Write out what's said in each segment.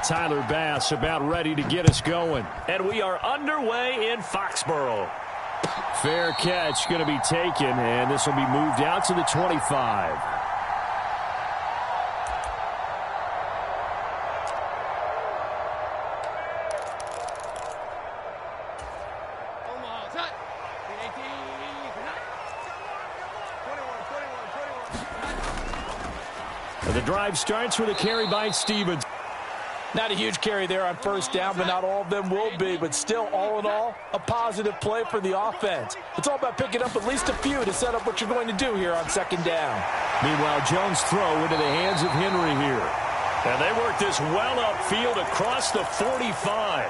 Tyler Bass about ready to get us going. And we are underway in Foxborough. Fair catch going to be taken, and this will be moved out to the 25. The drive starts with a carry by Stevens. Not a huge carry there on first down, but not all of them will be. But still, all in all, a positive play for the offense. It's all about picking up at least a few to set up what you're going to do here on second down. Meanwhile, Jones' throw into the hands of Henry here. And they work this well upfield across the 45.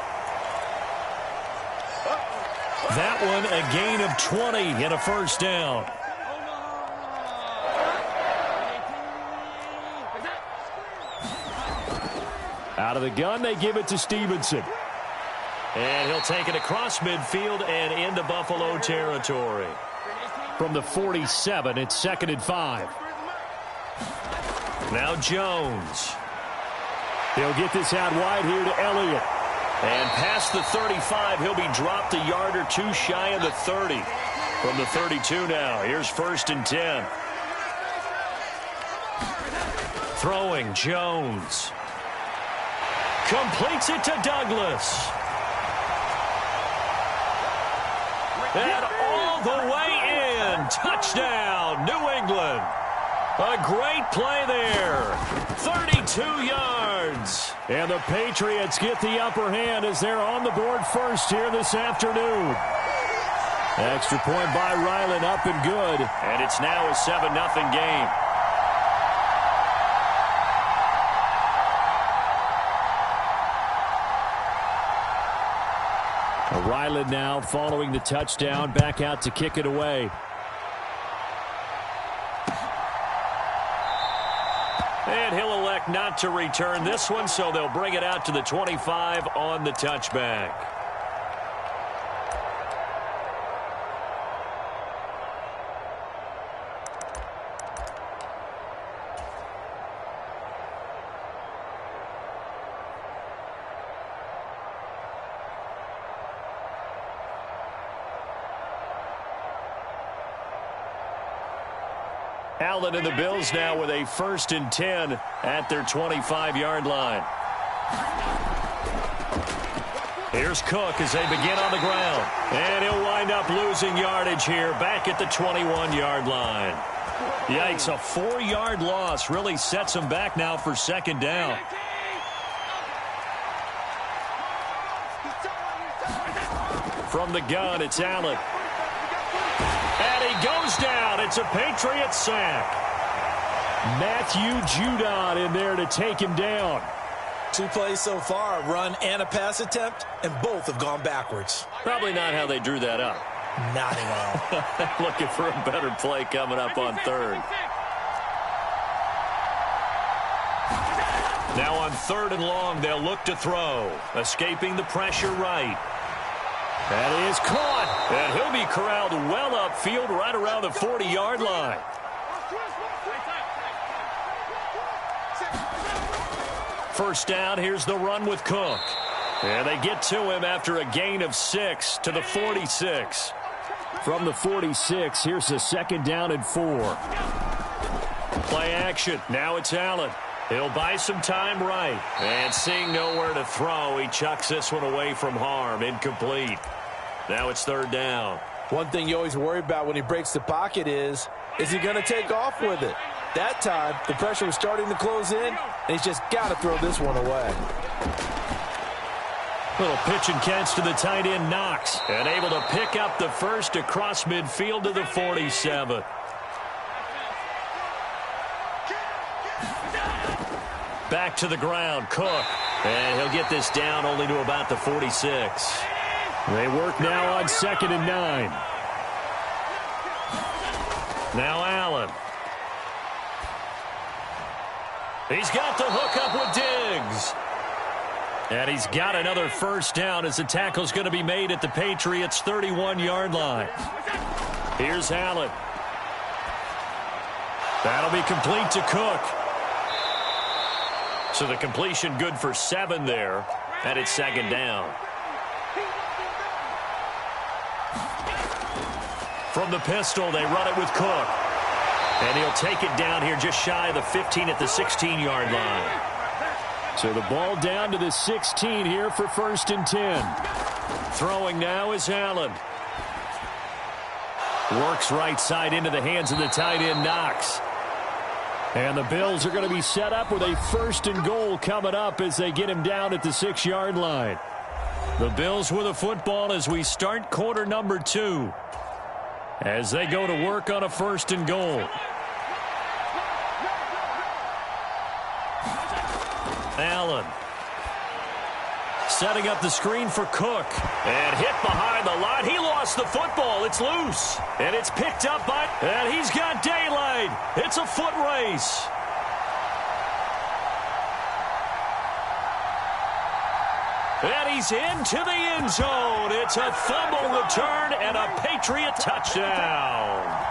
That one a gain of 20 and a first down. Out of the gun, they give it to Stevenson. And he'll take it across midfield and into Buffalo territory. From the 47, it's 2nd and 5. Now Jones. He'll get this out wide here to Elliott. And past the 35, he'll be dropped a yard or two shy of the 30. From the 32 now, here's 1st and 10. Throwing Jones. Completes it to Douglas. And all the way in. Touchdown, New England. A great play there. 32 yards. And the Patriots get the upper hand as they're on the board first here this afternoon. Extra point by Ryland, up and good. And it's now a 7-0 game. Ryland now following the touchdown, back out to kick it away. And he'll elect not to return this one, so they'll bring it out to the 25 on the touchback. Allen and the Bills now with a 1st and 10 at their 25-yard line. Here's Cook as they begin on the ground. And he'll wind up losing yardage here back at the 21-yard line. Yikes, a 4-yard loss really sets him back now for 2nd down. From the gun, it's Allen. And he goes down. It's a Patriots sack. Matthew Judon in there to take him down. 2 plays so far, a run and a pass attempt, and both have gone backwards. Probably not how they drew that up. Not at all. Looking for a better play coming up on 3rd. Now on 3rd and long, they'll look to throw. Escaping the pressure right. That is caught. And he'll be corralled well upfield right around the 40-yard line. First down, here's the run with Cook. And they get to him after a gain of 6 to the 46. From the 46, here's a 2nd down and 4. Play action. Now it's Allen. He'll buy some time right. And seeing nowhere to throw, he chucks this one away from harm. Incomplete. Now it's 3rd down. One thing you always worry about when he breaks the pocket is he going to take off with it? That time, the pressure was starting to close in, and he's just got to throw this one away. Little pitch and catch to the tight end, Knox. And able to pick up the first across midfield to the 47. Back to the ground, Cook. And he'll get this down only to about the 46. They work now on 2nd and 9. Now Allen. He's got the hook up with Diggs. And he's got another first down as the tackle's going to be made at the Patriots' 31-yard line. Here's Allen. That'll be complete to Cook. So the completion good for 7 there, and it's second down. From the pistol, they run it with Cook. And he'll take it down here just shy of the 15 at the 16-yard line. So the ball down to the 16 here for 1st and 10. Throwing now is Allen. Works right side into the hands of the tight end, Knox. And the Bills are going to be set up with a 1st and goal coming up as they get him down at the 6-yard line. The Bills with the football as we start quarter number 2. As they go to work on a 1st and goal. Allen. Setting up the screen for Cook. And hit behind the line. He lost the football. It's loose. And it's picked up by... And he's got daylight. It's a foot race. And he's into the end zone. It's a fumble return and a Patriot touchdown.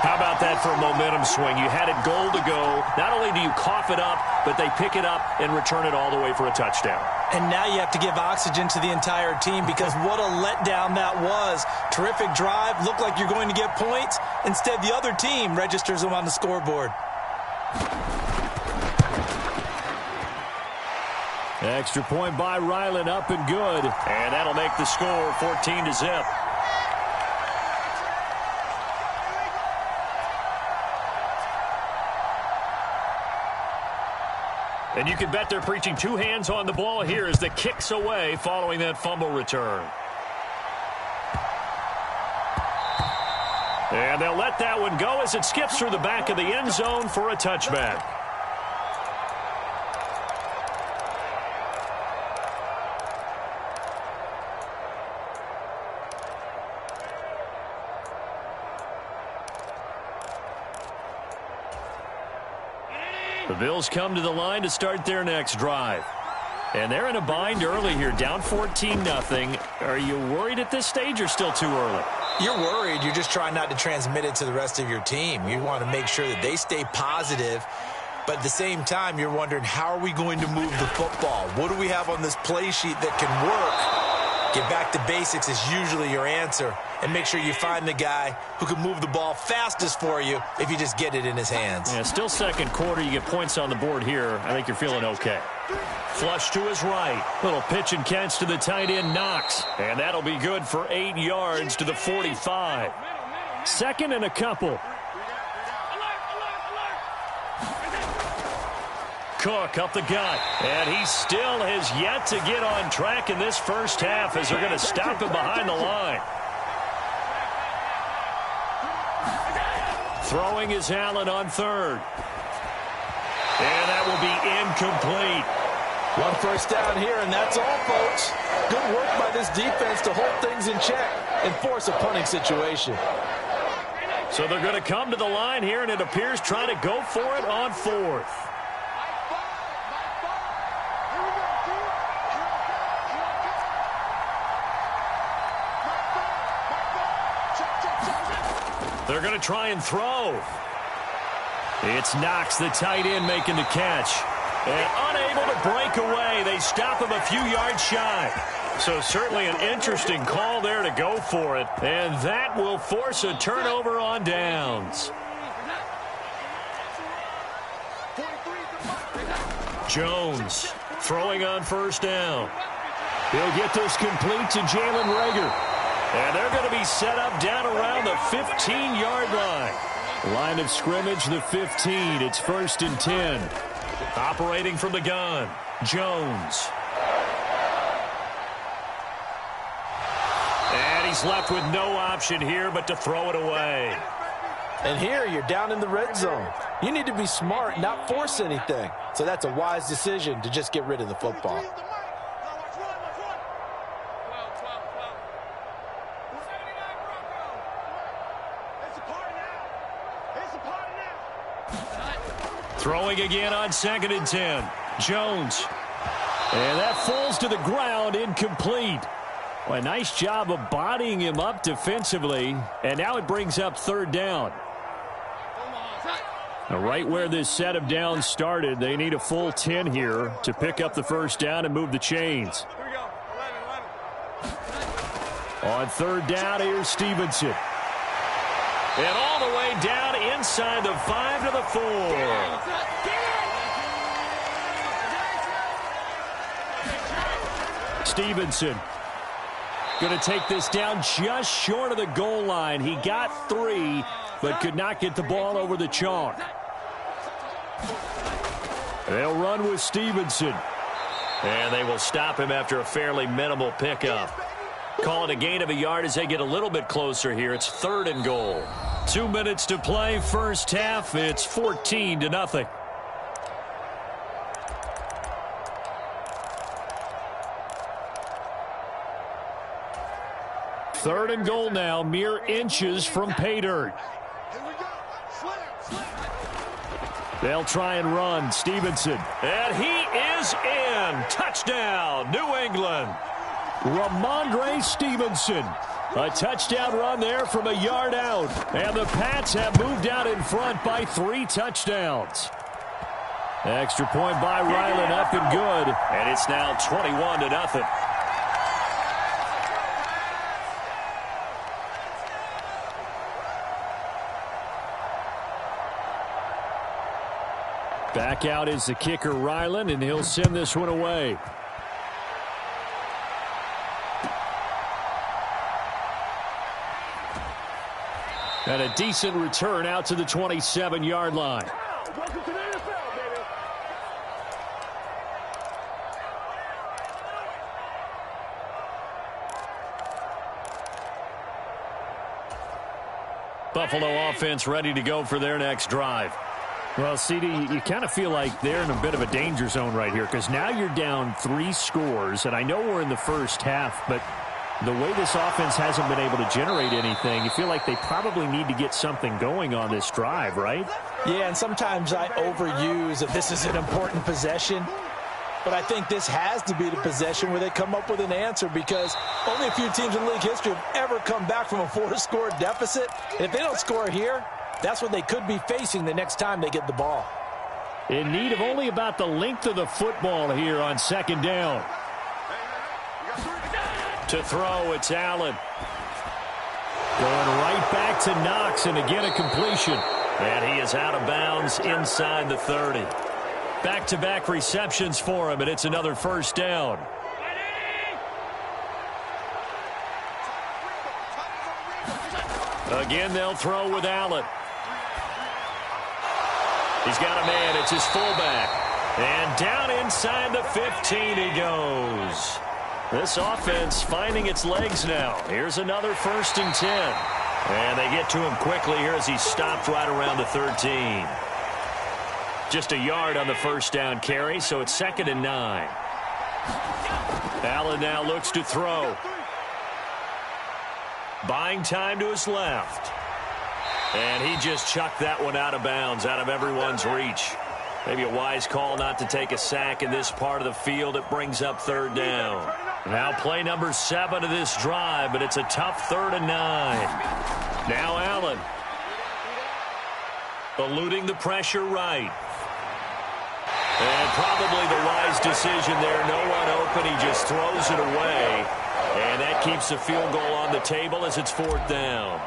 How about that for a momentum swing? You had it goal to go. Not only do you cough it up, but they pick it up and return it all the way for a touchdown. And now you have to give oxygen to the entire team because what a letdown that was. Terrific drive. Looked like you're going to get points. Instead, the other team registers them on the scoreboard. Extra point by Ryland, up and good. And that'll make the score 14-0. And you can bet they're preaching 2 hands on the ball here as the kick's away following that fumble return. And they'll let that one go as it skips through the back of the end zone for a touchback. The Bills come to the line to start their next drive. And they're in a bind early here, down 14-0. Are you worried at this stage or still too early? You're worried. You're just trying not to transmit it to the rest of your team. You want to make sure that they stay positive. But at the same time, you're wondering, how are we going to move the football? What do we have on this play sheet that can work? Get back to basics is usually your answer. And make sure you find the guy who can move the ball fastest for you if you just get it in his hands. Yeah, still second quarter. You get points on the board here. I think you're feeling okay. Flush to his right. Little pitch and catch to the tight end, Knox. And that'll be good for 8 yards to the 45. 2nd and a couple. Cook up the gut. And he still has yet to get on track in this first half as they're going to stop him behind the line. Throwing is Allen on 3rd. And that will be incomplete. 1 first down here, and that's all, folks. Good work by this defense to hold things in check and force a punting situation. So they're going to come to the line here, and it appears trying to go for it on 4th. They're going to try and throw. It's Knox, the tight end, making the catch. And unable to break away. They stop him a few yards shy. So certainly an interesting call there to go for it. And that will force a turnover on downs. Jones throwing on 1st down. He'll get this complete to Jalen Reagor. And they're going to be set up down around the 15-yard line. Line of scrimmage, the 15. It's 1st and 10. Operating from the gun, Jones. And he's left with no option here but to throw it away. And here you're down in the red zone. You need to be smart, not force anything. So that's a wise decision to just get rid of the football. Throwing again on 2nd and 10. Jones. And that falls to the ground, incomplete. Well, a nice job of bodying him up defensively. And now it brings up 3rd down. Now, right where this set of downs started, they need a full 10 here to pick up the first down and move the chains. On third down, here's Stevenson. And all the way down inside the 5 to the 4. Stevenson going to take this down just short of the goal line. He got 3, but could not get the ball over the chalk. They'll run with Stevenson. And they will stop him after a fairly minimal pickup. Call it a gain of a yard as they get a little bit closer here. It's 3rd and goal. 2 minutes to play, first half. It's 14-0. Third and goal now, mere inches from pay dirt. They'll try and run. Stevenson. And he is in. Touchdown, New England. Ramondre Stevenson. A touchdown run there from a yard out. And the Pats have moved out in front by 3 touchdowns. Extra point by Ryland, up and good. And it's now 21-0. Back out is the kicker, Ryland, and he'll send this one away. And a decent return out to the 27-yard line. Welcome to the NFL, baby. Buffalo offense ready to go for their next drive. Well, CD, you kind of feel like they're in a bit of a danger zone right here because now you're down 3 scores, and I know we're in the first half, but the way this offense hasn't been able to generate anything, you feel like they probably need to get something going on this drive, right? Yeah, and sometimes I overuse that this is an important possession, but I think this has to be the possession where they come up with an answer because only a few teams in league history have ever come back from a 4-score deficit. And if they don't score here, that's what they could be facing the next time they get the ball. In need of only about the length of the football here on second down. To throw, it's Allen. Going right back to Knox, and again a completion. And he is out of bounds inside the 30. Back-to-back receptions for him, and it's another first down. Again, they'll throw with Allen. He's got a man. It's his fullback. And down inside the 15 he goes. This offense finding its legs now. Here's another 1st and 10. And they get to him quickly here as he stopped right around the 13. Just a yard on the first down carry, so it's 2nd and 9. Allen now looks to throw. Buying time to his left. And he just chucked that one out of bounds, out of everyone's reach. Maybe a wise call not to take a sack in this part of the field. It brings up 3rd down. Now play number 7 of this drive, but it's a tough 3rd and 9. Now Allen. Eluding the pressure right. And probably the wise decision there. No one open. He just throws it away. And that keeps the field goal on the table as it's 4th down.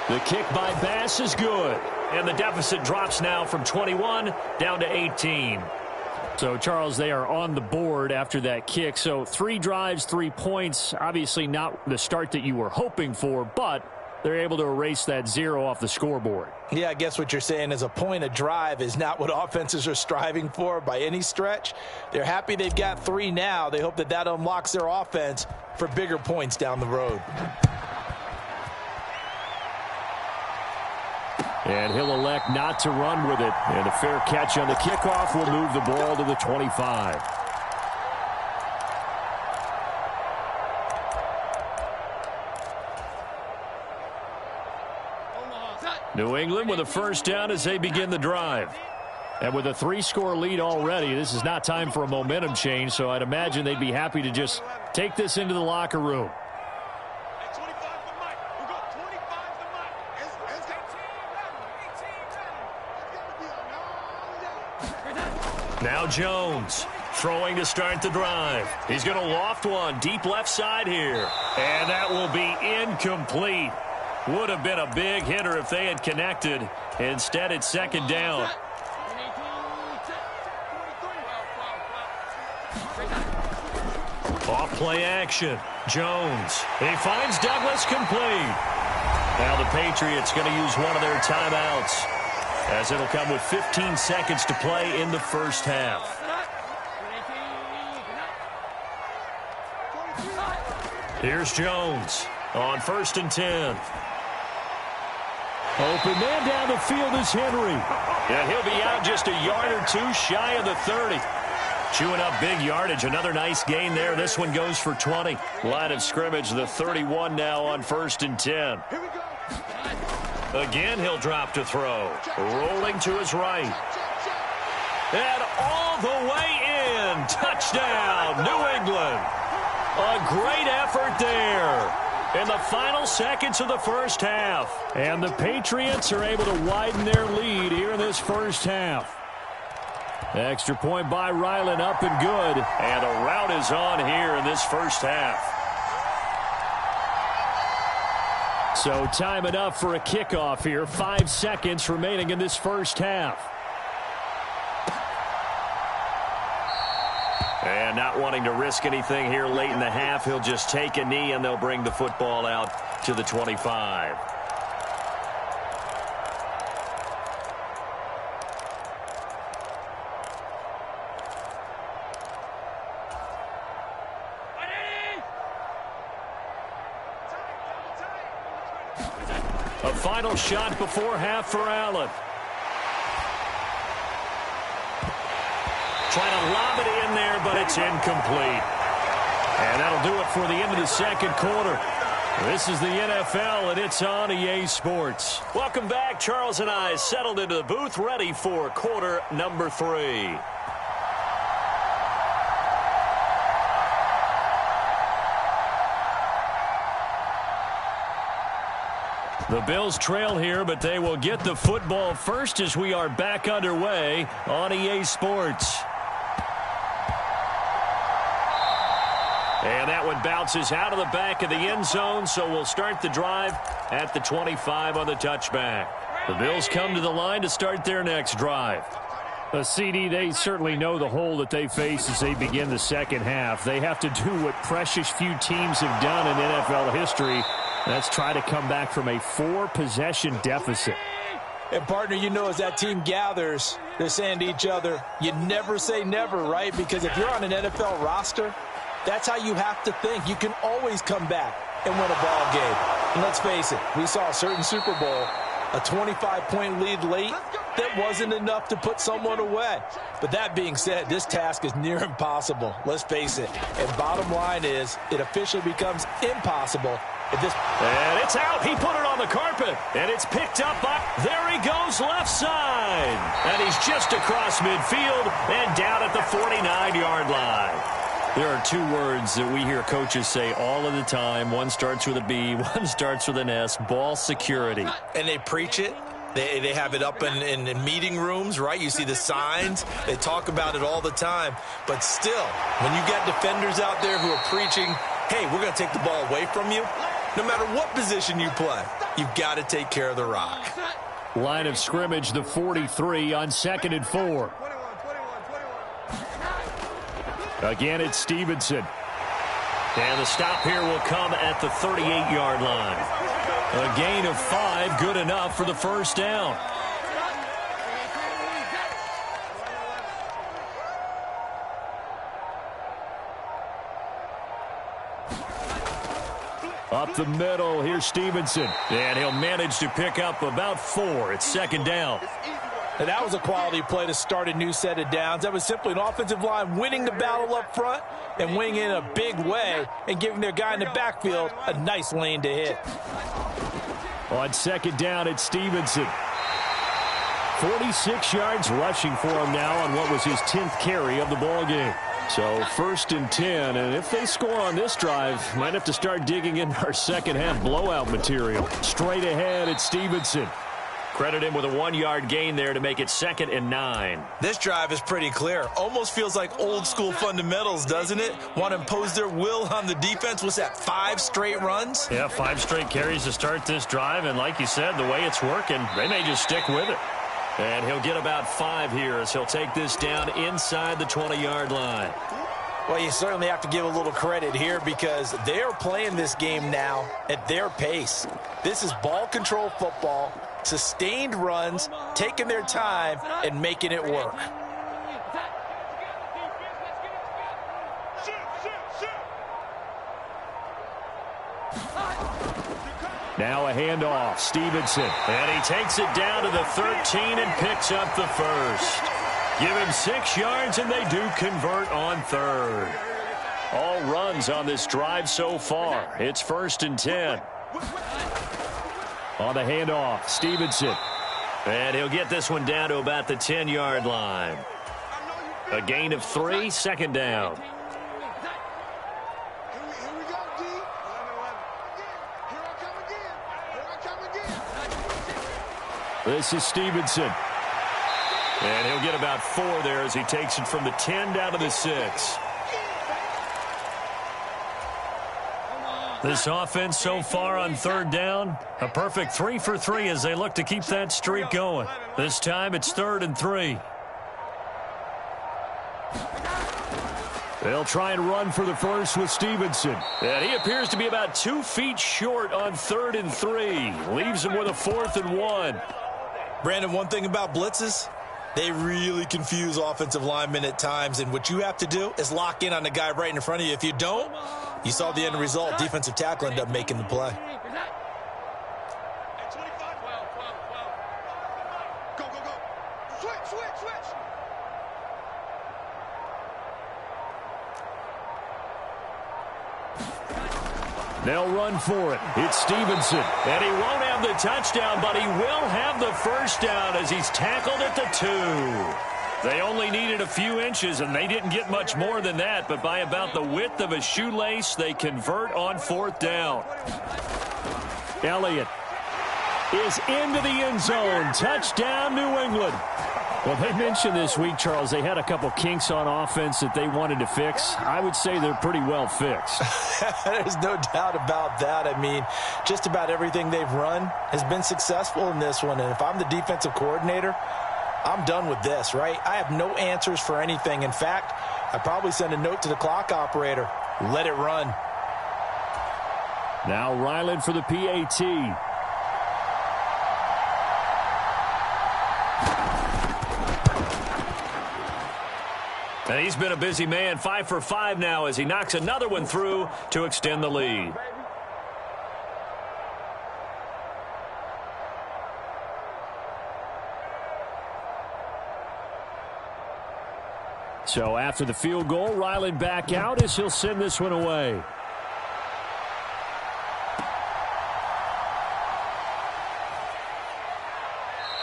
The kick by Bass is good. And the deficit drops now from 21 down to 18. So, Charles, they are on the board after that kick. So 3 drives, 3 points. Obviously not the start that you were hoping for, but they're able to erase that 0 off the scoreboard. Yeah, I guess what you're saying is a point a drive is not what offenses are striving for by any stretch. They're happy they've got 3 now. They hope that that unlocks their offense for bigger points down the road. And he'll elect not to run with it. And a fair catch on the kickoff will move the ball to the 25. New England with a first down as they begin the drive. And with a 3-score lead already, this is not time for a momentum change, so I'd imagine they'd be happy to just take this into the locker room. Now Jones throwing to start the drive. He's going to loft one deep left side here. And that will be incomplete. Would have been a big hitter if they had connected. Instead, it's second down. Off play action. Jones. He finds Douglas complete. Now the Patriots going to use one of their timeouts, as it'll come with 15 seconds to play in the first half. Here's Jones on 1st and 10. Open man down the field is Henry. And he'll be out just a yard or two shy of the 30. Chewing up big yardage. Another nice gain there. This one goes for 20. Line of scrimmage, the 31 now on 1st and 10. Again, he'll drop to throw. Rolling to his right. And all the way in. Touchdown, New England. A great effort there in the final seconds of the first half. And the Patriots are able to widen their lead here in this first half. Extra point by Ryland, up and good. And the route is on here in this first half. So time enough for a kickoff here. 5 seconds remaining in this first half. And not wanting to risk anything here late in the half, he'll just take a knee and they'll bring the football out to the 25. A final shot before half for Allen. Trying to lob it in there, but it's incomplete. And that'll do it for the end of the second quarter. This is the NFL, and it's on EA Sports. Welcome back. Charles and I settled into the booth, ready for quarter number 3. The Bills trail here, but they will get the football first as we are back underway on EA Sports. And that one bounces out of the back of the end zone, so we'll start the drive at the 25 on the touchback. The Bills come to the line to start their next drive. A CD, they certainly know the hole that they face as they begin the second half. They have to do what precious few teams have done in NFL history. That's try to come back from a 4-possession deficit. And, partner, you know, as that team gathers, they're saying to each other, you never say never, right? Because if you're on an NFL roster, that's how you have to think. You can always come back and win a ball game. And let's face it, we saw a certain Super Bowl, a 25-point lead late that wasn't enough to put someone away. But that being said, this task is near impossible. Let's face it. And bottom line is, it officially becomes impossible. And it's out. He put it on the carpet. And it's picked up by... There he goes left side. And he's just across midfield and down at the 49-yard line. There are 2 words that we hear coaches say all of the time. One starts with a B, one starts with an S. Ball security. And they preach it. They have it up in meeting rooms, right? You see the signs. They talk about it all the time. But still, when you got defenders out there who are preaching, hey, we're going to take the ball away from you, no matter what position you play, you've got to take care of the rock. Line of scrimmage, the 43 on 2nd and 4. Again, it's Stevenson. And the stop here will come at the 38-yard line. A gain of 5, good enough for the first down. Up the middle, here's Stevenson. And he'll manage to pick up about 4. It's second down. And that was a quality play to start a new set of downs. That was simply an offensive line winning the battle up front and winning in a big way and giving their guy in the backfield a nice lane to hit. On 2nd down, it's Stevenson. 46 yards rushing for him now on what was his 10th carry of the ball game. So 1st and 10, and if they score on this drive, might have to start digging in our second half blowout material. Straight ahead, it's Stevenson. Credit him with a 1-yard gain there to make it 2nd and 9. This drive is pretty clear. Almost feels like old school fundamentals, doesn't it? Want to impose their will on the defense. What's that, 5 straight runs? Yeah, 5 straight carries to start this drive. And like you said, the way it's working, they may just stick with it. And he'll get about 5 here as he'll take this down inside the 20-yard line. Well, you certainly have to give a little credit here because they are playing this game now at their pace. This is ball control football, sustained runs, taking their time, and making it work. Now a handoff. Stevenson. And he takes it down to the 13 and picks up the first. Give him 6 yards, and they do convert on 3rd. All runs on this drive so far. It's 1st and 10. On the handoff, Stevenson. And he'll get this one down to about the 10-yard line. A gain of 3, 2nd down. This is Stevenson. And he'll get about 4 there as he takes it from the 10 down to the 6. This offense so far on 3rd down, a perfect 3 for 3 as they look to keep that streak going. This time it's 3rd and 3. They'll try and run for the first with Stevenson. And he appears to be about 2 feet short on 3rd and 3. Leaves him with a 4th and 1. Brandon, one thing about blitzes, they really confuse offensive linemen at times, and what you have to do is lock in on the guy right in front of you. If you don't, you saw the end result. Defensive tackle ended up making the play. They'll run for it. It's Stevenson. And he won't have the touchdown, but he will have the first down as he's tackled at the 2. They only needed a few inches, and they didn't get much more than that, but by about the width of a shoelace, they convert on 4th down. Elliott is into the end zone. Touchdown, New England. Well, they mentioned this week, Charles, they had a couple kinks on offense that they wanted to fix. I would say they're pretty well fixed. There's no doubt about that. I mean, just about everything they've run has been successful in this one. And if I'm the defensive coordinator, I'm done with this, right? I have no answers for anything. In fact, I'd probably send a note to the clock operator. Let it run. Now Ryland for the PAT. And he's been a busy man, 5 for 5 now as he knocks another one through to extend the lead. So after the field goal, Ryland back out as he'll send this one away.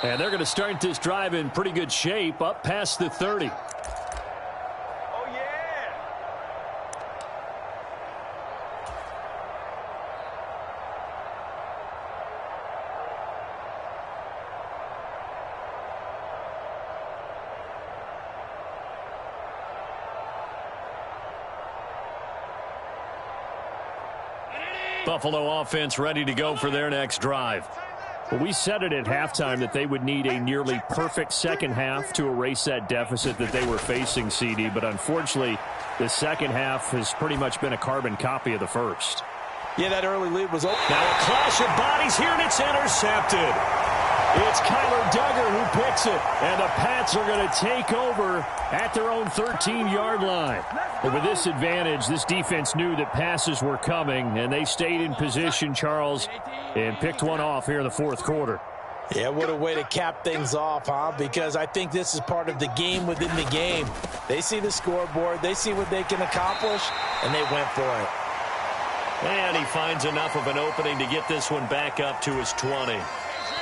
And they're going to start this drive in pretty good shape up past the 30. Buffalo offense ready to go for their next drive. Well, we said it at halftime that they would need a nearly perfect second half to erase that deficit that they were facing, CD. But unfortunately, the second half has pretty much been a carbon copy of the first. Yeah, that early lead was open. Now a clash of bodies here, and it's intercepted. It's Kyler Duggar who picks it, and the Pats are going to take over at their own 13-yard line. But with this advantage, this defense knew that passes were coming, and they stayed in position, Charles, and picked one off here in the fourth quarter. Yeah, what a way to cap things off, huh? Because I think this is part of the game within the game. They see the scoreboard, they see what they can accomplish, and they went for it. And he finds enough of an opening to get this one back up to his 20.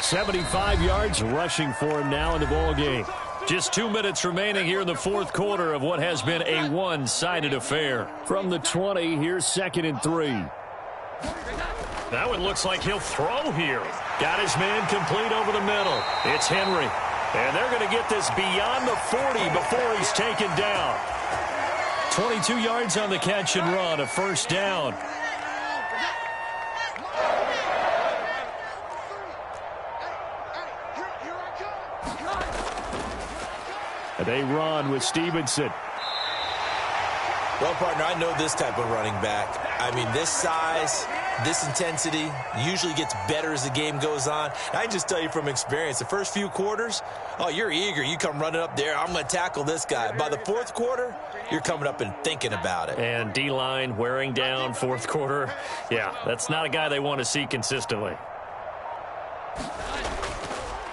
75 yards rushing for him now in the ball game. Just 2 minutes remaining here in the fourth quarter of what has been a one-sided affair. From the 20, here's 2nd and 3. That one looks like he'll throw here. Got his man complete over the middle. It's Henry. And they're going to get this beyond the 40 before he's taken down. 22 yards on the catch and run, a first down. And they run with Stevenson. Well, partner, I know this type of running back. I mean, this size, this intensity usually gets better as the game goes on. And I just tell you from experience, the first few quarters, oh, you're eager. You come running up there, I'm going to tackle this guy. By the fourth quarter, you're coming up and thinking about it. And D-line wearing down fourth quarter. Yeah, that's not a guy they want to see consistently.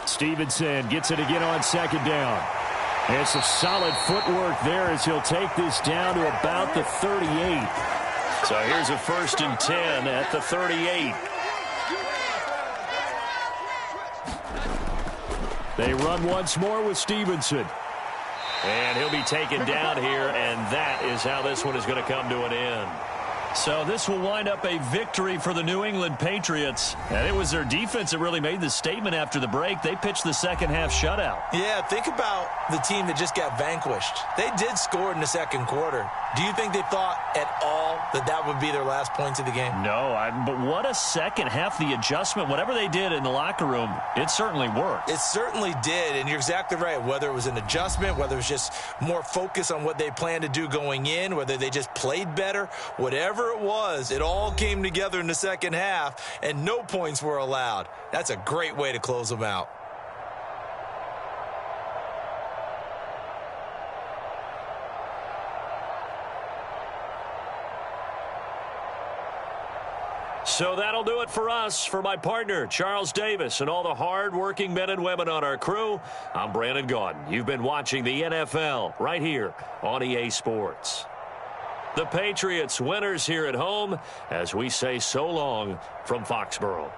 Stevenson gets it again on second down. And some solid footwork there as he'll take this down to about the 38. So here's a 1st and 10 at the 38. They run once more with Stevenson. And he'll be taken down here, and that is how this one is going to come to an end. So this will wind up a victory for the New England Patriots. And it was their defense that really made the statement after the break. They pitched the second half shutout. Yeah, think about the team that just got vanquished. They did score in the second quarter. Do you think they thought at all that that would be their last points of the game? No, but what a second half. The adjustment, whatever they did in the locker room, it certainly worked. It certainly did, and you're exactly right. Whether it was an adjustment, whether it was just more focus on what they planned to do going in, whether they just played better, whatever it was, it all came together in the second half, and no points were allowed. That's a great way to close them out. So that'll do it for us. For my partner, Charles Davis, and all the hard-working men and women on our crew, I'm Brandon Gaudin. You've been watching the NFL right here on EA Sports. The Patriots winners here at home as we say so long from Foxborough.